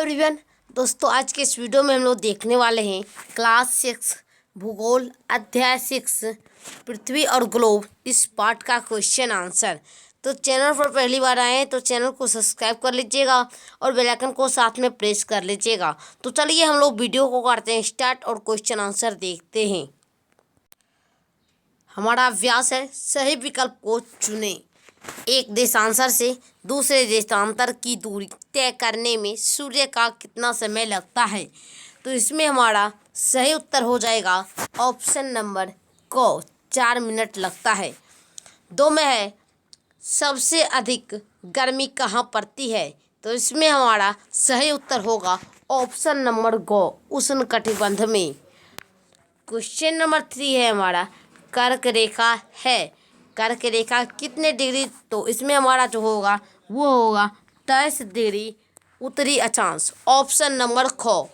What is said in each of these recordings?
Everyone. दोस्तों, आज के इस वीडियो में हम लोग देखने वाले हैं क्लास 6 भूगोल अध्याय 6 पृथ्वी और ग्लोब इस पार्ट का क्वेश्चन आंसर। तो चैनल पर पहली बार आए हैं तो चैनल को सब्सक्राइब कर लीजिएगा और बेल आइकन को साथ में प्रेस कर लीजिएगा। तो चलिए हम लोग वीडियो को करते हैं स्टार्ट और क्वेश्चन आंसर देखते हैं। हमारा अभ्यास है सही विकल्प को चुनें। एक देशांतर से दूसरे देशांतर की दूरी तय करने में सूर्य का कितना समय लगता है? तो इसमें हमारा सही उत्तर हो जाएगा ऑप्शन नंबर को 4 मिनट लगता है। 2 में है सबसे अधिक गर्मी कहाँ पड़ती है? तो इसमें हमारा सही उत्तर होगा ऑप्शन नंबर गो उष्णकटिबंध में। क्वेश्चन नंबर 3 है हमारा कर्क रेखा है। कर्क रेखा कितने डिग्री? तो इसमें हमारा जो होगा वो होगा 23 डिग्री उत्तरी अक्षांश, ऑप्शन नंबर खो।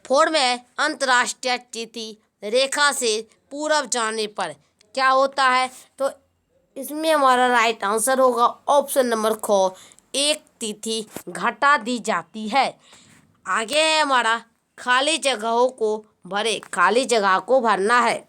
4 में अंतर्राष्ट्रीय तिथि रेखा से पूरब जाने पर क्या होता है? तो इसमें हमारा राइट आंसर होगा ऑप्शन नंबर खो, एक तिथि घटा दी जाती है। आगे है हमारा खाली जगहों को भरे। खाली जगह को भरना है।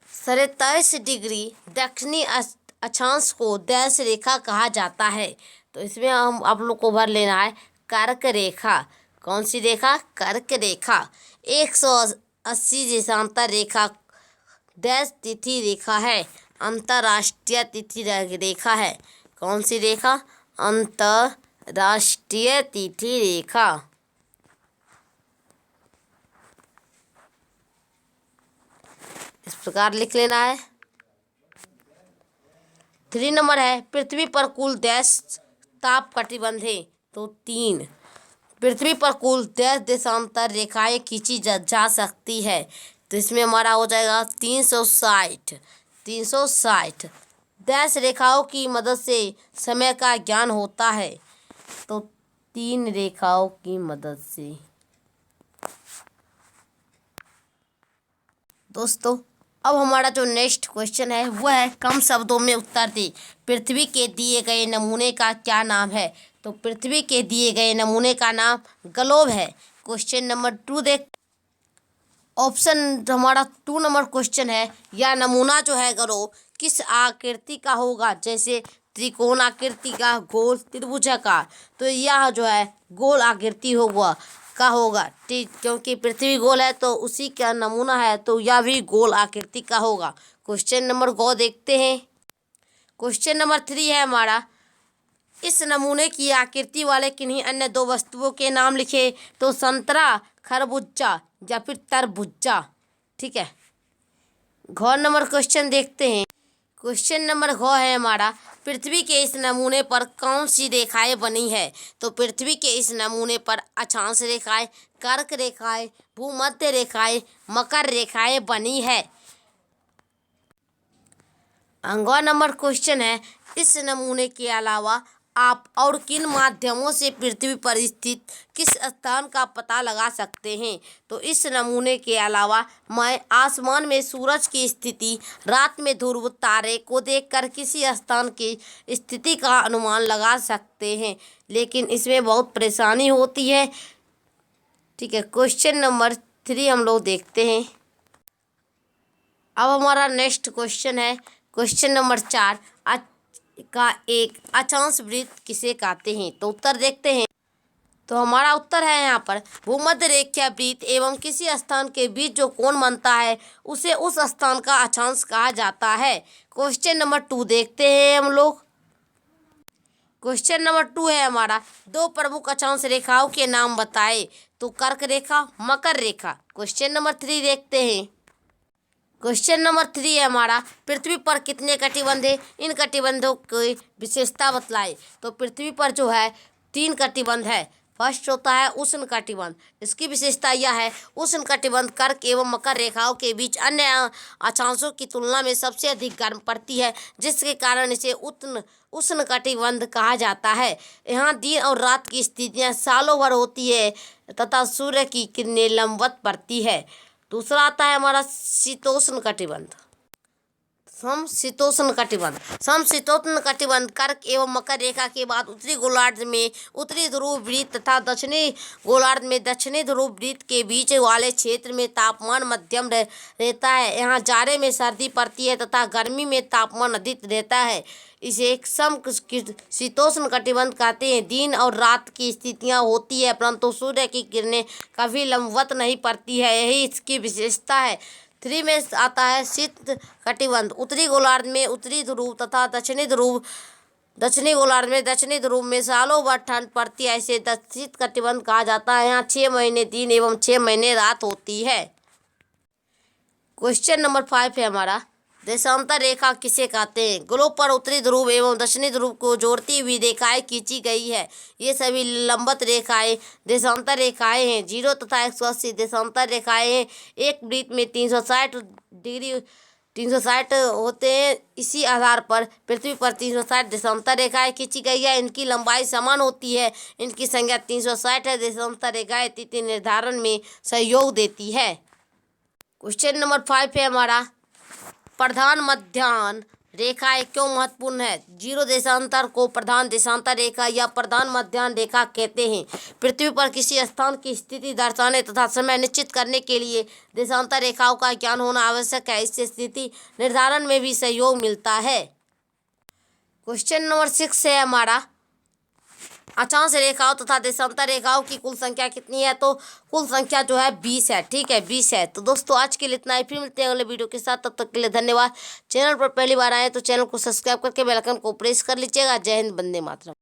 27 डिग्री दक्षिणी अक्षांश को डैश रेखा कहा जाता है। तो इसमें हम आप लोग को भर लेना है कर्क रेखा। कौन सी रेखा? कर्क रेखा। 180 देशांतर रेखा डैश तिथि रेखा है, अंतर्राष्ट्रीय तिथि रेखा है। कौन सी रेखा? अंतर्राष्ट्रीय तिथि रेखा। इस प्रकार लिख लेना है। 3 नंबर है पृथ्वी पर कुल डैश ताप कटिबंध है। तो 3। पृथ्वी पर कुल डैश देशांतर रेखाएं खींची जा सकती है। तो इसमें हमारा हो जाएगा 360 डैश रेखाओं की मदद से समय का ज्ञान होता है। तो 3 रेखाओं की मदद से। दोस्तों, अब हमारा जो नेक्स्ट क्वेश्चन है वह है कम शब्दों में उत्तर दे। पृथ्वी के दिए गए नमूने का क्या नाम है? तो पृथ्वी के दिए गए नमूने का नाम ग्लोब है। क्वेश्चन नंबर 2 देख। ऑप्शन हमारा 2 नंबर क्वेश्चन है यह नमूना जो है ग्लोब किस आकृति का होगा? जैसे त्रिकोण आकृति का, गोल, त्रिभुजाकार। तो यह जो है गोल आकृति होगा ठीक, क्योंकि पृथ्वी गोल है तो उसी का नमूना है तो यह भी गोल आकृति का होगा। क्वेश्चन नंबर 2 देखते हैं। क्वेश्चन नंबर 3 है हमारा इस नमूने की आकृति वाले किन्हीं अन्य 2 वस्तुओं के नाम लिखे। तो संतरा, खरबूजा या फिर तरबूजा। ठीक है। घ नंबर क्वेश्चन देखते हैं। क्वेश्चन नंबर घ है हमारा पृथ्वी के इस नमूने पर कौन सी रेखाएं बनी है? तो पृथ्वी के इस नमूने पर अक्षांश रेखाएं, कर्क रेखाएं, भूमध्य रेखाएं, मकर रेखाएं बनी है। अंगवा नंबर क्वेश्चन है इस नमूने के अलावा आप और किन माध्यमों से पृथ्वी पर स्थित किस स्थान का पता लगा सकते हैं? तो इस नमूने के अलावा मैं आसमान में सूरज की स्थिति, रात में ध्रुव तारे को देखकर किसी स्थान की स्थिति का अनुमान लगा सकते हैं, लेकिन इसमें बहुत परेशानी होती है। ठीक है। क्वेश्चन नंबर 3 हम लोग देखते हैं। अब हमारा नेक्स्ट क्वेश्चन है क्वेश्चन नंबर 4 का एक अक्षांश वृत्त किसे कहते हैं? तो उत्तर देखते हैं। तो हमारा उत्तर है यहाँ पर भूमध्य रेखीय वृत्त एवं किसी स्थान के बीच जो कोण बनता है उसे उस स्थान का अक्षांश कहा जाता है। क्वेश्चन नंबर 2 देखते हैं हम लोग। क्वेश्चन नंबर 2 है हमारा 2 प्रमुख अक्षांश रेखाओं के नाम बताए। तो कर्क रेखा, मकर रेखा। क्वेश्चन नंबर 3 देखते हैं। क्वेश्चन नंबर 3 है हमारा पृथ्वी पर कितने कटिबंध है? इन कटिबंधों की विशेषता बतलाए। तो पृथ्वी पर जो है 3 कटिबंध है। फर्स्ट होता है उष्ण कटिबंध। इसकी विशेषता यह है उष्ण कटिबंध कर्क एवं मकर रेखाओं के बीच अन्य अक्षांशों की तुलना में सबसे अधिक गर्म पड़ती है, जिसके कारण इसे उष्ण कटिबंध कहा जाता है। यहाँ दिन और रात की स्थितियाँ सालों भर होती है तथा सूर्य की किरणें लंबवत पड़ती है। दूसरा आता है हमारा शीतोष्ण कटिबंध। समशीतोष्ण कटिबंध। समशीतोष्ण कटिबंध कर्क एवं मकर रेखा के बाद उत्तरी गोलार्ध में उत्तरी ध्रुव वृत्त तथा दक्षिणी गोलार्ध में दक्षिणी ध्रुव वृत्त के बीच वाले क्षेत्र में तापमान मध्यम रहता है। यहाँ जाड़े में सर्दी पड़ती है तथा गर्मी में तापमान अधिक रहता है। इसे एक समशीतोष्ण कटिबंध कहते हैं। दिन और रात की स्थितियाँ होती है परंतु सूर्य की किरणें कभी लंबवत नहीं पड़ती है, यही इसकी विशेषता है। 3 में आता है शीत कटिबंध। उत्तरी गोलार्ध में उत्तरी ध्रुव तथा दक्षिणी गोलार्ध में दक्षिणी ध्रुव में सालों भर ठंड पड़ती है, इसे शीत कटिबंध कहा जाता है। यहाँ 6 महीने दिन एवं 6 महीने रात होती है। क्वेश्चन नंबर 5 है हमारा, देशांतर रेखा किसे कहते हैं? ग्लोब पर उत्तरी ध्रुव एवं दक्षिणी ध्रुव को जोड़ती हुई रेखाएं खींची गई है। ये सभी लंबवत रेखाएं देशांतर रेखाएं हैं। 0 तथा 180 देशांतर रेखाएं हैं। एक वृत्त में 360 होते हैं। इसी आधार पर पृथ्वी पर 360 देशांतर रेखाएं खींची गई है। इनकी लंबाई समान होती है। इनकी संख्या 360 है। देशांतर रेखाएं तिथि निर्धारण में सहयोग देती है। क्वेश्चन नंबर 5 है हमारा, प्रधान मध्याह्न रेखाएं क्यों महत्वपूर्ण है? 0 देशांतर को प्रधान देशांतर रेखा या प्रधान मध्याह्न रेखा कहते हैं। पृथ्वी पर किसी स्थान की स्थिति दर्शाने तथा समय निश्चित करने के लिए देशांतर रेखाओं का ज्ञान होना आवश्यक है। इससे स्थिति निर्धारण में भी सहयोग मिलता है। क्वेश्चन नंबर 6 है हमारा, अक्षांश रेखाओं तथा देशांतर रेखाओं की कुल संख्या कितनी है? तो कुल संख्या जो है 20 है। ठीक है, 20 है। तो दोस्तों आज के लिए इतना ही, फिर मिलते हैं अगले वीडियो के साथ। तब तक के लिए धन्यवाद। चैनल पर पहली बार आए तो चैनल को सब्सक्राइब करके बेल आइकन को प्रेस कर लीजिएगा। जय हिंद, वंदे मातरम।